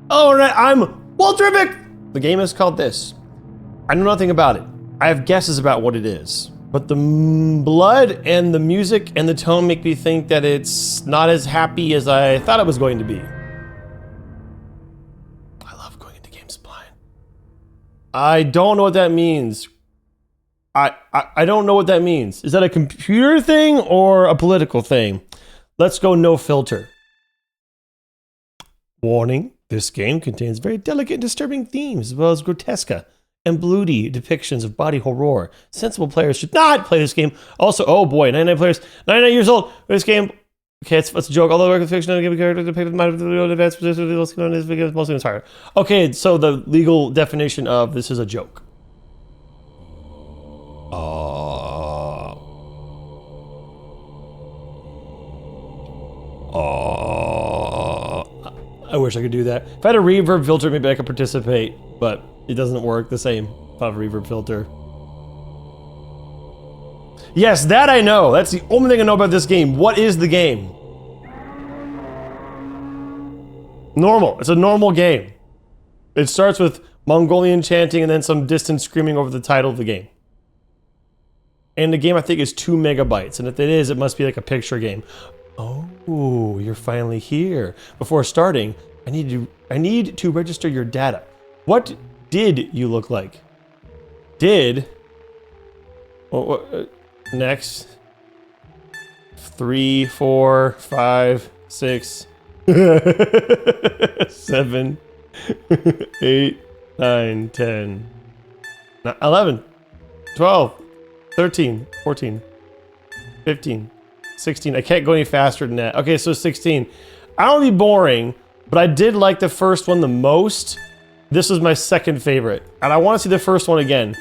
Alright, I'm Waltrivic! The game is called this. I know nothing about it. I have guesses about what it is. But the blood and the music and the tone make me think that it's not as happy as I thought it was going to be. I love going into games blind. I don't know what that means. I don't know what that means. Is that a computer thing or a political thing? Let's go no filter. Warning, this game contains very delicate and disturbing themes, as well as grotesque and bloody depictions of body horror. Sensible players should not play this game. Also, oh boy, 99 players, 99 years old. This game, okay, it's a joke. Although work of fiction, give a character depicted in advanced position, mostly inspired. Okay, so the legal definition of this is a joke. I wish I could do that. If I had a reverb filter, maybe I could participate, but it doesn't work the same if I have a reverb filter. Yes, that I know. That's the only thing I know about this game. What is the game? Normal. It's a normal game. It starts with Mongolian chanting and then some distant screaming over the title of the game. And the game, I think, is 2 megabytes. And if it is, it must be like a picture game. Oh, you're finally here. Before starting, I need to register your data. What did you look like? Did? Next. 3, 4, 5, 6, 7, 8, 9, 10, 11, 12, 13, 14, 15, 16. I can't go any faster than that. Okay, so 16. I don't want to be boring, but I did like the first one the most. This was my second favorite. And I want to see the first one again.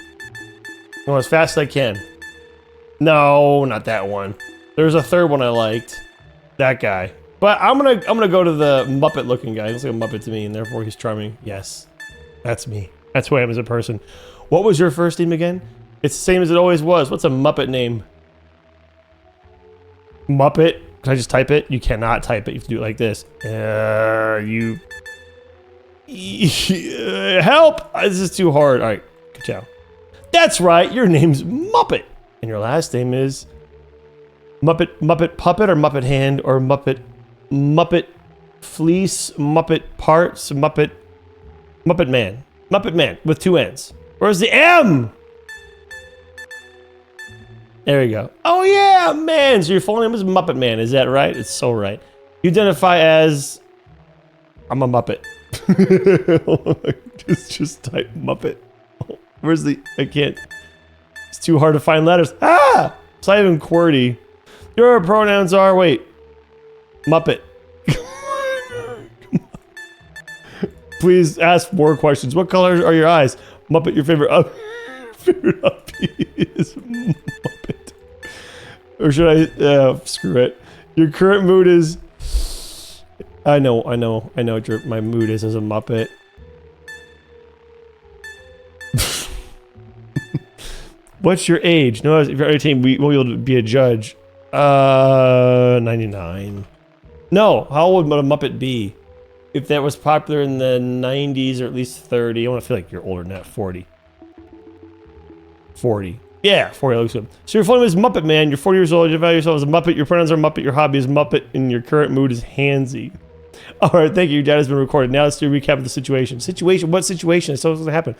Go as fast as I can. No, not that one. There's a third one I liked. That guy. But I'm gonna go to the Muppet looking guy. He looks like a Muppet to me, and therefore he's charming. Yes. That's me. That's who I am as a person. What was your first name again? It's the same as it always was. What's a Muppet name? Muppet? Can I just type it? You cannot type it. You have to do it like this. Help! This is too hard. All right, ciao. That's right. Your name's Muppet, and your last name is Muppet Puppet or Muppet Hand or Muppet Fleece, Muppet Parts, Muppet Man with 2 N's. Where's the M? There we go. Oh yeah, man. So your full name is Muppet Man, is that right? It's so right. You identify as... I'm a Muppet. just type Muppet. Where's the... I can't... It's too hard to find letters. Ah! It's not even QWERTY. Your pronouns are... Wait. Muppet. Please ask more questions. What color are your eyes? Muppet, your favorite uppy is Muppet. Or should I... screw it. Your current mood is... I know what my mood is as a Muppet. What's your age? No, if you're 18, we'll be a judge. 99. No, how old would a Muppet be? If that was popular in the 90s or at least 30. I want to feel like you're older than that. 40. 40. Yeah, 40 looks good. So your full name is Muppet Man. You're 40 years old. You value yourself as a Muppet. Your pronouns are Muppet. Your hobby is Muppet. And your current mood is handsy. All right, thank you. Your data has been recorded. Now let's do a recap of the situation. What situation? It's supposed to happen.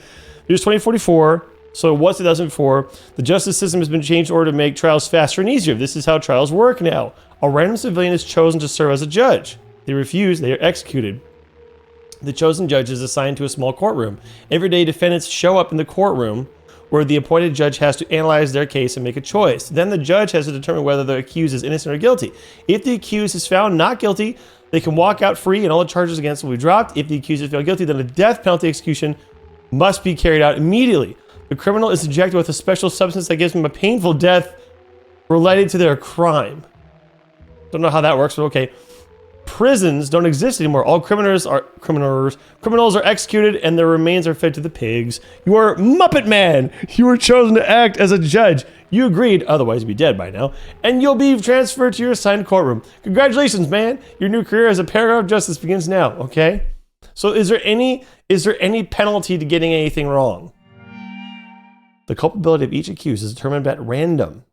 Here's 2044. So what's 2004? The justice system has been changed in order to make trials faster and easier. This is how trials work now. A random civilian is chosen to serve as a judge. They refuse, they are executed. The chosen judge is assigned to a small courtroom. Every day, defendants show up in the courtroom where the appointed judge has to analyze their case and make a choice. Then the judge has to determine whether the accused is innocent or guilty. If the accused is found not guilty, they can walk out free and all the charges against them will be dropped. If the accused is found guilty, then a death penalty execution must be carried out immediately. The criminal is injected with a special substance that gives them a painful death related to their crime. Don't know how that works, but okay. Prisons don't exist anymore. All criminals are executed and their remains are fed to the pigs. You are Muppet Man. You were chosen to act as a judge. You agreed, otherwise you'd be dead by now, and you'll be transferred to your assigned courtroom. Congratulations, man. Your new career as a paragon of justice begins now, okay? So is there any penalty to getting anything wrong? The culpability of each accused is determined at random.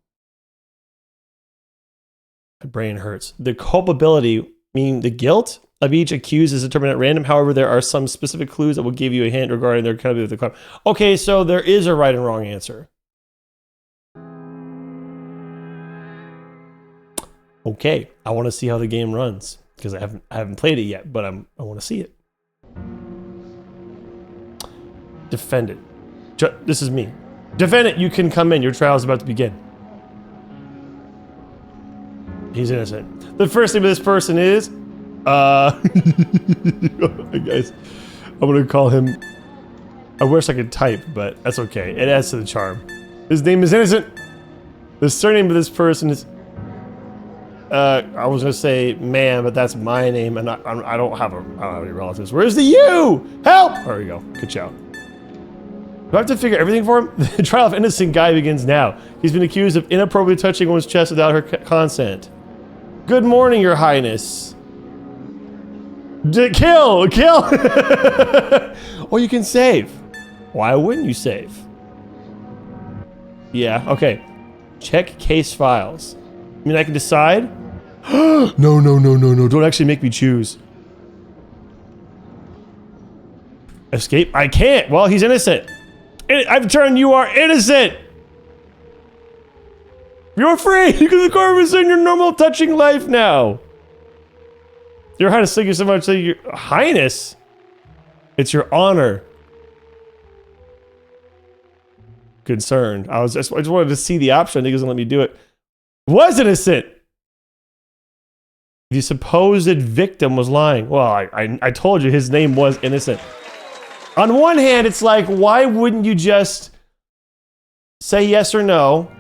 My brain hurts. The culpability, meaning the guilt of each accused, is determined at random. However, there are some specific clues that will give you a hint regarding their accountability of the crime. Okay, so there is a right and wrong answer. Okay, I want to see how the game runs because I haven't played it yet, but I want to see it. Defendant. This is me. Defendant, you can come in. Your trial is about to begin. He's innocent. The first name of this person is, guys, I'm gonna call him. I wish I could type, but that's okay. It adds to the charm. His name is Innocent. The surname of this person is. I was gonna say man, but that's my name, and I don't have any relatives. Where's the U? Help! There we go. Good job. Do I have to figure everything for him? The trial of innocent guy begins now. He's been accused of inappropriately touching a woman's chest without her consent. Good morning, Your Highness. Kill! Or you can save. Why wouldn't you save? Yeah, okay. Check case files. I mean, I can decide? No. Don't actually make me choose. Escape? I can't. Well, he's innocent. I've turned you are innocent. You're free. You can resume your normal touching life now. Your Highness, thank you so much. Your Highness? It's your honor. Concerned. I just wanted to see the option. He doesn't let me do it. Was innocent. The supposed victim was lying. Well, I told you his name was Innocent. On one hand, it's like, why wouldn't you just say yes or no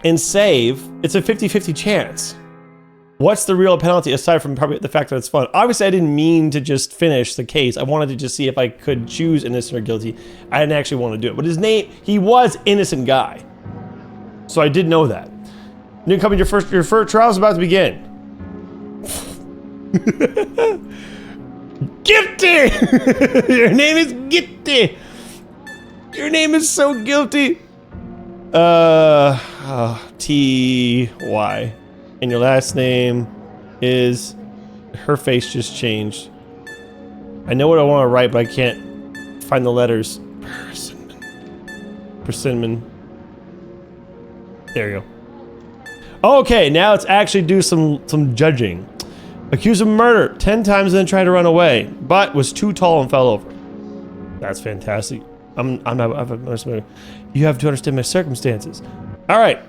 and save? It's a 50-50 chance. What's the real penalty aside from probably the fact that it's fun? Obviously, I didn't mean to just finish the case. I wanted to just see if I could choose innocent or guilty. I didn't actually want to do it. But his name, he was Innocent Guy. So I did know that. Newcomer, your first trial is about to begin. Guilty! Your name is guilty. Your name is so guilty. T-Y. And your last name is... Her face just changed. I know what I want to write, but I can't find the letters. Persimmon. There you go. Okay, now let's actually do some judging. Accused of murder 10 times and then tried to run away, but was too tall and fell over. That's fantastic. You have to understand my circumstances. All right.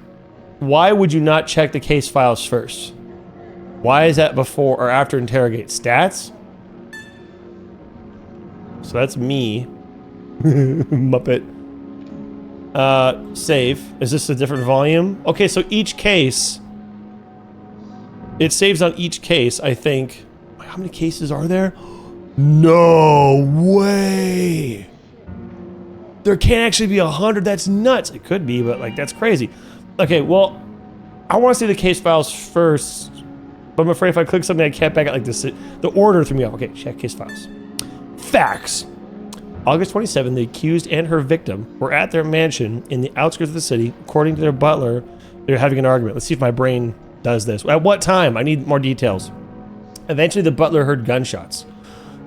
Why would you not check the case files first? Why is that before or after interrogate? Stats? So that's me. Muppet. Save. Is this a different volume? Okay, so each case... It saves on each case, I think. How many cases are there? No way! There can't actually be 100. That's nuts. It could be, but like that's crazy. Okay, well, I want to see the case files first, but I'm afraid if I click something I can't back out like this. The order threw me off. Okay, check case files. Facts. August 27, the accused and her victim were at their mansion in the outskirts of the city. According to their butler, they're having an argument. Let's see if my brain does this. At what time? I need more details. Eventually, the butler heard gunshots.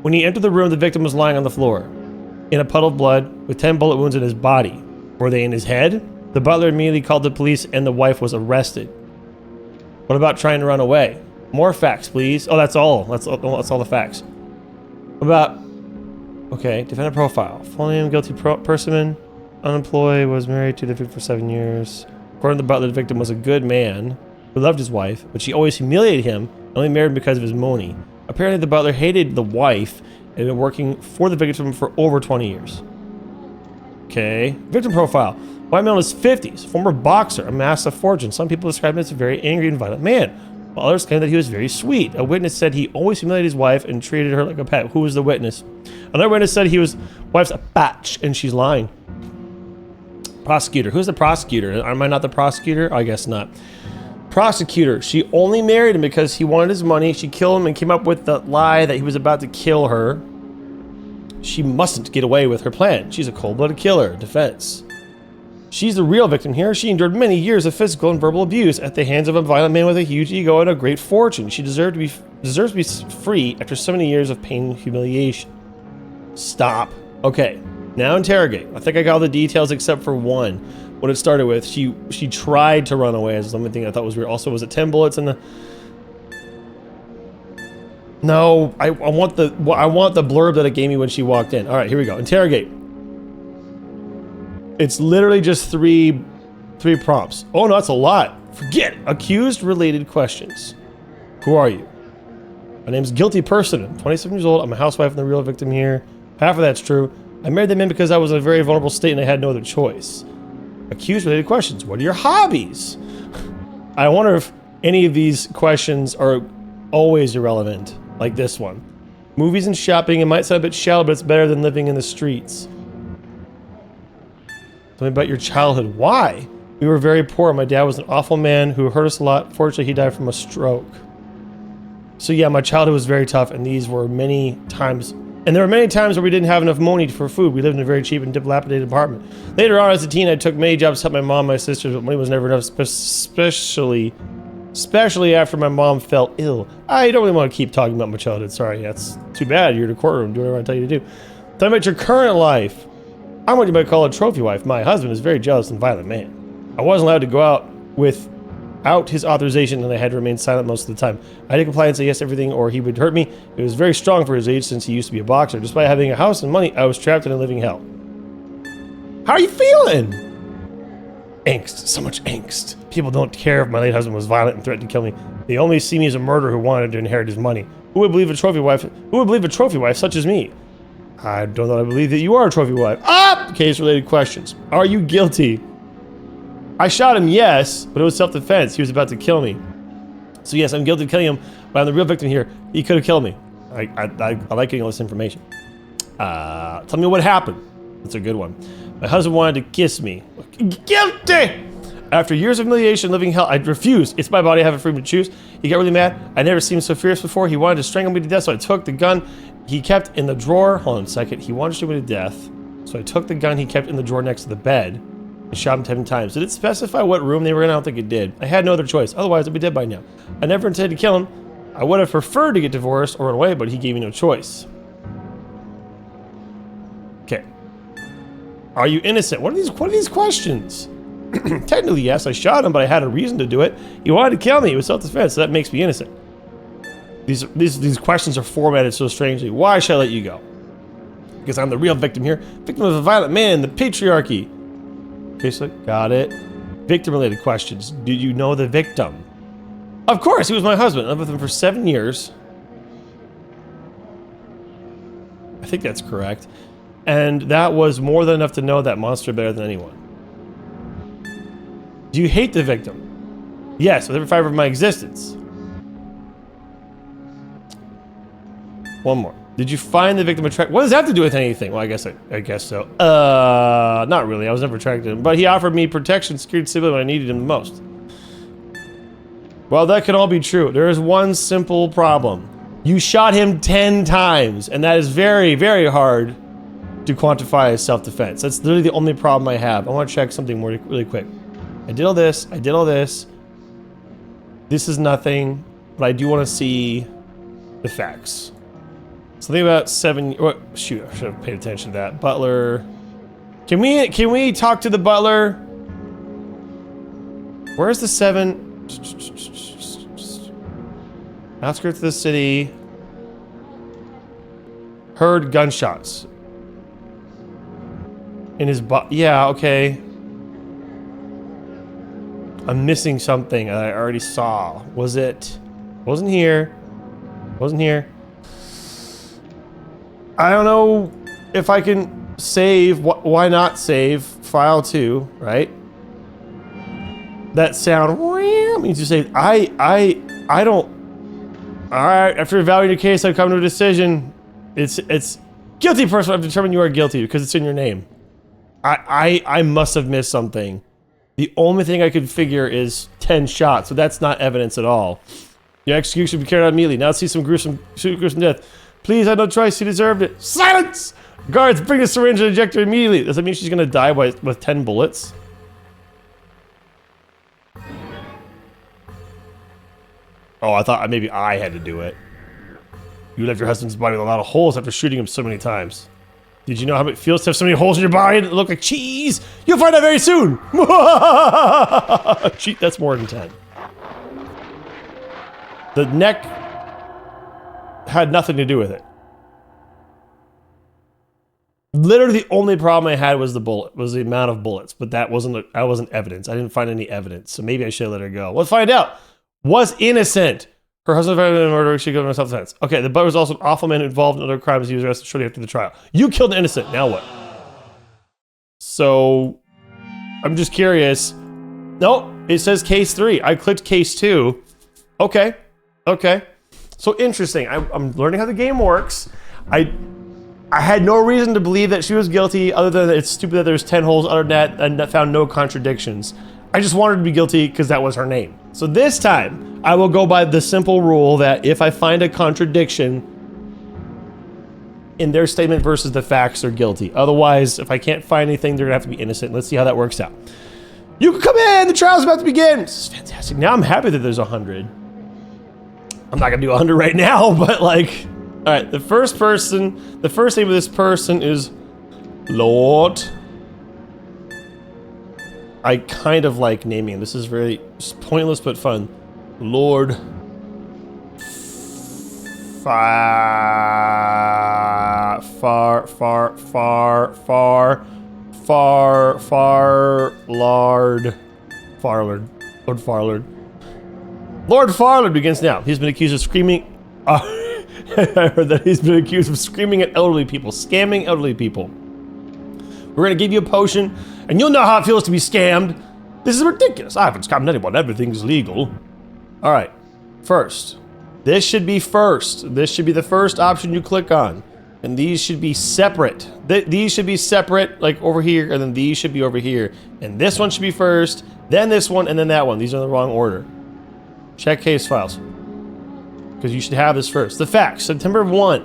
When he entered the room, the victim was lying on the floor in a puddle of blood with 10 bullet wounds in his body. Were they in his head? The butler immediately called the police and the wife was arrested. What about trying to run away? More facts, please. Oh, that's all. That's all the facts. What about... Okay, defendant profile. Full name, guilty person, unemployed, was married to the victim for 7 years. According to the butler, the victim was a good man who loved his wife, but she always humiliated him and only married him because of his money. Apparently, the butler hated the wife and had been working for the victim for over 20 years. Okay. Victim profile. White male in his 50s, former boxer, amassed a fortune. Some people describe him as a very angry and violent man, while others claim that he was very sweet. A witness said he always humiliated his wife and treated her like a pet. Who was the witness? Another witness said he was wife's a batch, and she's lying. Prosecutor. Who's the prosecutor? Am I not the prosecutor? I guess not. Prosecutor. She only married him because he wanted his money. She killed him and came up with the lie that he was about to kill her. She mustn't get away with her plan. She's a cold-blooded killer. Defense. She's the real victim here. She endured many years of physical and verbal abuse at the hands of a violent man with a huge ego and a great fortune. She deserves to be free after so many years of pain and humiliation. Stop. Okay, now interrogate. I think I got all the details except for one. What it started with, she tried to run away. Is the only thing I thought was weird. Also, was it 10 bullets in the... No, I want the blurb that it gave me when she walked in. All right, here we go. Interrogate. It's literally just three prompts. Oh no, that's a lot. Forget it. Accused related questions. Who are you? My name's Guilty Person. I'm 27 years old. I'm a housewife and the real victim here. Half of that's true. I married the man because I was in a very vulnerable state and I had no other choice. Accused related questions. What are your hobbies? I wonder if any of these questions are always irrelevant, like this one. Movies and shopping. It might sound a bit shallow, but it's better than living in the streets. Tell me about your childhood. Why? We were very poor. My dad was an awful man who hurt us a lot. Fortunately, he died from a stroke. So yeah, my childhood was very tough, and these were many times. And there were many times where we didn't have enough money for food. We lived in a very cheap and dilapidated apartment. Later on, as a teen, I took many jobs to help my mom and my sisters, but money was never enough, especially after my mom fell ill. I don't really want to keep talking about my childhood. Sorry, that's too bad. You're in a courtroom doing whatever I tell you to do. Tell me about your current life. I'm what you might call a trophy wife. My husband is a very jealous and violent man. I wasn't allowed to go out without his authorization, and I had to remain silent most of the time. I had to comply and say yes to everything, or he would hurt me. It was very strong for his age, since he used to be a boxer. Despite having a house and money, I was trapped in a living hell. How are you feeling? Angst. So much angst. People don't care if my late husband was violent and threatened to kill me. They only see me as a murderer who wanted to inherit his money. Who would believe a trophy wife? Who would believe a trophy wife such as me? I don't know. I believe that you are a trophy wife. Case-related questions. Are you guilty? I shot him, yes, but it was self-defense. He was about to kill me. So yes, I'm guilty of killing him, but I'm the real victim here. He could have killed me. I like getting all this information. Tell me what happened. That's a good one. My husband wanted to kiss me. Guilty! After years of humiliation, living hell, I refused. It's my body. I have a freedom to choose. He got really mad. I never seen him so fierce before. He wanted to strangle me to death, so I took the gun he kept in the drawer. Hold on a second. He wanted to shoot me to death, so I took the gun he kept in the drawer next to the bed and shot him 10 times. Did it specify what room they were in? I don't think it did. I had no other choice. Otherwise, I'd be dead by now. I never intended to kill him. I would have preferred to get divorced or run away, but he gave me no choice. Okay. Are you innocent? What are these questions? Technically, yes, I shot him, but I had a reason to do it. He wanted to kill me. It was self-defense, so that makes me innocent. These questions are formatted so strangely. Why should I let you go? Because I'm the real victim here. Victim of a violent man, the patriarchy. Okay, so got it. Victim-related questions. Do you know the victim? Of course, he was my husband. I lived with him for 7 years. I think that's correct. And that was more than enough to know that monster better than anyone. Do you hate the victim? Yes, with every fiber of my existence. One more. Did you find the victim attractive? What does that have to do with anything? Well, I guess so. Not really. I was never attracted to him. But he offered me protection, security, stability when I needed him the most. Well, that can all be true. There is one simple problem. You shot him 10 times, and that is very, very hard to quantify as self-defense. That's literally the only problem I have. I want to check something more really quick. I did all this. I did all this. This is nothing, but I do want to see the facts. Something about 7. Oh, shoot, I should have paid attention to that. Butler. Can we talk to the butler? Where's the 7? Outskirts of the city. Heard gunshots. In his butt. Yeah, okay. I'm missing something I already saw. Was it? Wasn't here. Wasn't here. I don't know if I can save. Why not save file 2, right? That sound means you say I don't. All right. After evaluating your case, I've come to a decision. It's guilty person. I've determined you are guilty because it's in your name. I must have missed something. The only thing I could figure is 10 shots, so that's not evidence at all. Your execution should be carried out immediately. Now let's see some gruesome death. Please, I had no choice. She deserved it. Silence! Guards, bring the syringe and inject her immediately. Does that mean she's gonna die with 10 bullets? Oh, I thought maybe I had to do it. You left your husband's body with a lot of holes after shooting him so many times. Did you know how it feels to have so many holes in your body that look like cheese? You'll find out very soon! Cheat, that's more than 10. The neck had nothing to do with it. Literally the only problem I had was the amount of bullets, but that wasn't evidence. I didn't find any evidence, so maybe I should have let her go. Let's find out. Was innocent. Her husband found in murder. She killed him in self-defense. Okay, the butler was also an awful man involved in other crimes. He was arrested shortly after the trial. You killed an innocent. Now what? So, I'm just curious. No, it says case 3. I clicked case 2. Okay. Okay. So interesting. I'm learning how the game works. I had no reason to believe that she was guilty, other than it's stupid that there's 10 holes under that and that found no contradictions. I just wanted to be guilty because that was her name. So this time, I will go by the simple rule that if I find a contradiction in their statement versus the facts, they're guilty. Otherwise, if I can't find anything, they're gonna have to be innocent. Let's see how that works out. You can come in, the trial's about to begin. This is fantastic. Now I'm happy that there's 100. I'm not gonna do 100 right now, but like, all right, the first name of this person is Lord. I kind of like naming him. This is very pointless but fun. Lord Lord Farlard begins now. He's been accused of screaming. I heard that he's been accused of screaming at elderly people, scamming elderly people. We're gonna give you a potion, and you'll know how it feels to be scammed. This is ridiculous. I haven't scammed anyone. Everything's legal. All right. First. This should be first. This should be the first option you click on. And these should be separate. These should be separate, like over here, and then these should be over here. And this one should be first, then this one, and then that one. These are in the wrong order. Check case files. Because you should have this first. The facts. September 1.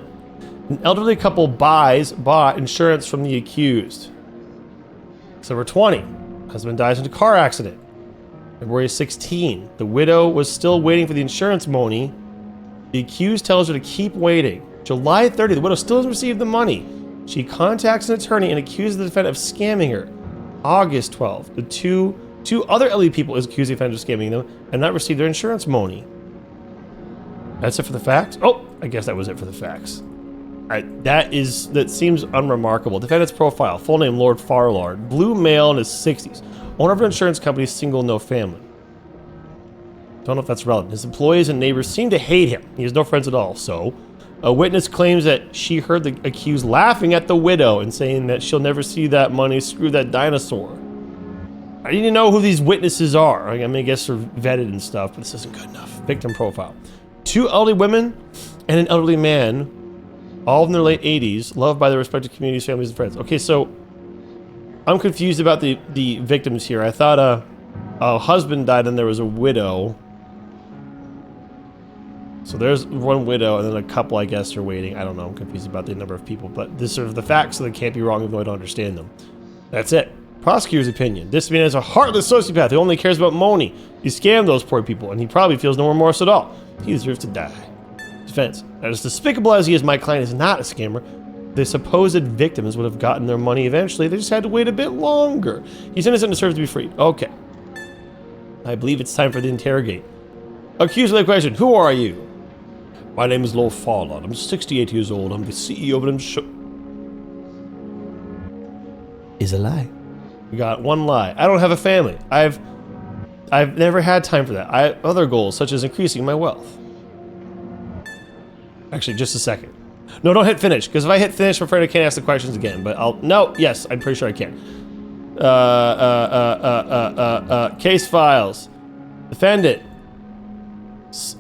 An elderly couple bought insurance from the accused. September 20. Husband dies in a car accident. February 16. The widow was still waiting for the insurance money. The accused tells her to keep waiting. July 30. The widow still hasn't received the money. She contacts an attorney and accuses the defendant of scamming her. August 12. The two other elderly people is accused the defendant of scamming them and not received their insurance money. That's it for the facts? Oh, I guess that was it for the facts. Alright, that seems unremarkable. Defendant's profile, full name Lord Farlard, blue male in his 60s, owner of an insurance company, single, no family. Don't know if that's relevant. His employees and neighbors seem to hate him. He has no friends at all, so. A witness claims that she heard the accused laughing at the widow and saying that she'll never see that money, screw that dinosaur. I need to know who these witnesses are. I mean, I guess they're vetted and stuff, but this isn't good enough. Victim profile. 2 elderly women and an elderly man, all in their late 80s, loved by their respective communities, families, and friends. Okay, so I'm confused about the victims here. I thought a husband died and there was a widow. So there's one widow and then a couple, I guess, are waiting. I don't know. I'm confused about the number of people, but these are the facts, so they can't be wrong even though I don't understand them. That's it. Prosecutor's opinion. This man is a heartless sociopath who only cares about money. He scammed those poor people, and he probably feels no remorse at all. He deserves to die. Defense. As despicable as he is, my client is not a scammer. The supposed victims would have gotten their money eventually. They just had to wait a bit longer. He's innocent and deserves to be freed. Okay. I believe it's time for the interrogate. Accused of the question. Who are you? My name is Lord Farlard. I'm 68 years old. I'm the CEO of an Is a lie. We got one lie. I don't have a family. I've never had time for that. I have other goals, such as increasing my wealth. Actually, just a second. No, don't hit finish, because if I hit finish, I'm afraid I can't ask the questions again, but I'll... No, yes, I'm pretty sure I can. Case files. Defendant.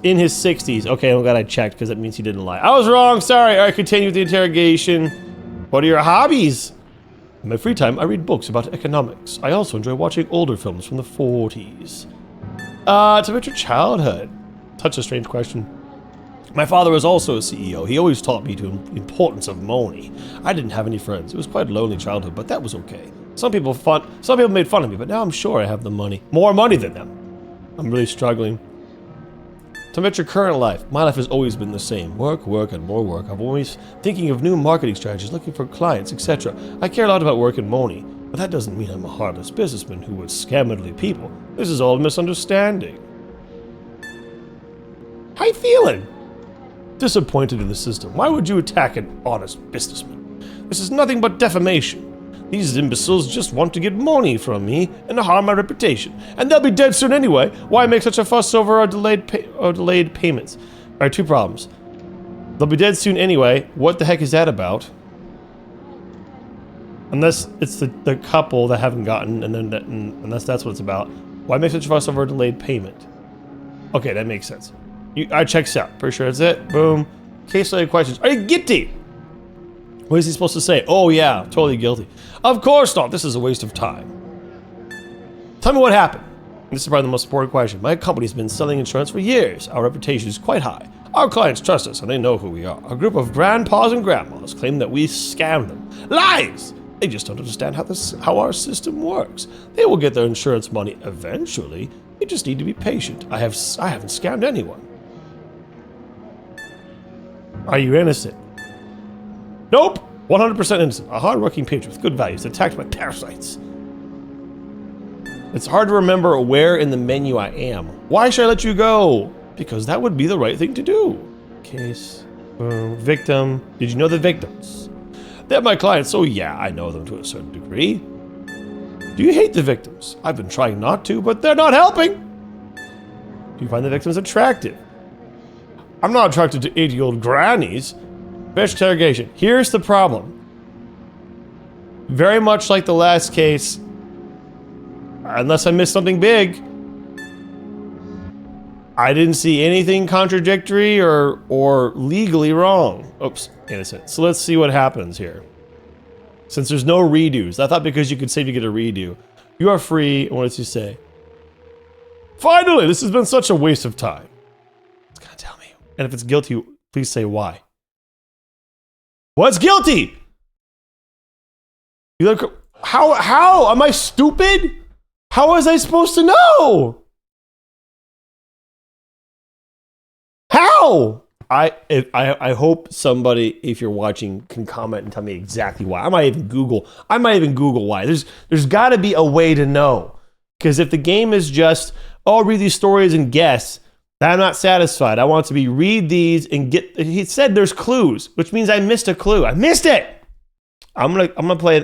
In his 60s. Okay, I'm glad I checked, because that means he didn't lie. I was wrong, sorry. All right, continue with the interrogation. What are your hobbies? In my free time, I read books about economics. I also enjoy watching older films from the 40s. It's about your childhood. Such a strange question. My father was also a CEO. He always taught me the importance of money. I didn't have any friends. It was quite a lonely childhood, but that was okay. Some people made fun of me, but now I'm sure I have the money. More money than them. I'm really struggling. To match your current life, my life has always been the same. Work, work, and more work. I'm always thinking of new marketing strategies, looking for clients, etc. I care a lot about work and money, but that doesn't mean I'm a heartless businessman who would scam elderly people. This is all a misunderstanding. How you feeling? Disappointed in the system. Why would you attack an honest businessman? This is nothing but defamation. These imbeciles just want to get money from me and harm my reputation. And they'll be dead soon anyway. Why make such a fuss over our delayed payments? Alright, two problems. They'll be dead soon anyway. What the heck is that about? Unless it's the couple that haven't gotten, and then unless that's what it's about. Why make such a fuss over a delayed payment? Okay, that makes sense. I checks out. Pretty sure that's it. Boom. Case-related questions. Are you guilty? What is he supposed to say? Oh yeah, totally guilty. Of course not. This is a waste of time. Tell me what happened. This is probably the most important question. My company's been selling insurance for years. Our reputation is quite high. Our clients trust us and they know who we are. A group of grandpas and grandmas claim that we scam them. Lies! They just don't understand how our system works. They will get their insurance money eventually. They just need to be patient. I haven't scammed anyone. Are you innocent? Nope! 100% innocent. A hard-working patriot with good values attacked by parasites. It's hard to remember where in the menu I am. Why should I let you go? Because that would be the right thing to do. Case. Victim. Did you know the victims? They're my clients, so yeah, I know them to a certain degree. Do you hate the victims? I've been trying not to, but they're not helping. Do you find the victims attractive? I'm not attracted to 80-year-old grannies. Fish interrogation. Here's the problem. Very much like the last case, unless I missed something big, I didn't see anything contradictory or legally wrong. Oops, innocent. So let's see what happens here. Since there's no redos, I thought because you could save you get a redo. You are free. What does he say? Finally, this has been such a waste of time. It's gonna tell me. And if it's guilty, please say why. What's guilty? You look. How? Am I stupid? How was I supposed to know? How? I hope somebody, if you're watching, can comment and tell me exactly why. I might even Google why. There's got to be a way to know. Because if the game is just, oh, read these stories and guess, I'm not satisfied. I want to be read these and get. He said there's clues, which means I missed a clue. I missed it. I'm gonna play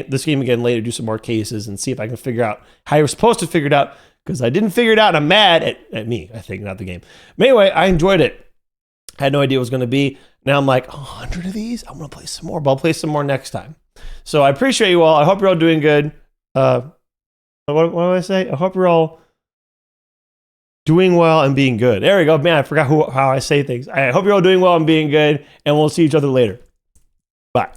this game again later, do some more cases, and see if I can figure out how you're supposed to figure it out. Because I didn't figure it out, and I'm mad at me. I think, not the game. But anyway, I enjoyed it. I had no idea what it was gonna be. Now I'm like, 100 of these. I'm gonna play some more, but I'll play some more next time. So I appreciate you all. I hope you're all doing good. What do I say? I hope you're all doing well and being good. There we go. Man, I forgot how I say things. I hope you're all doing well and being good, and we'll see each other later. Bye.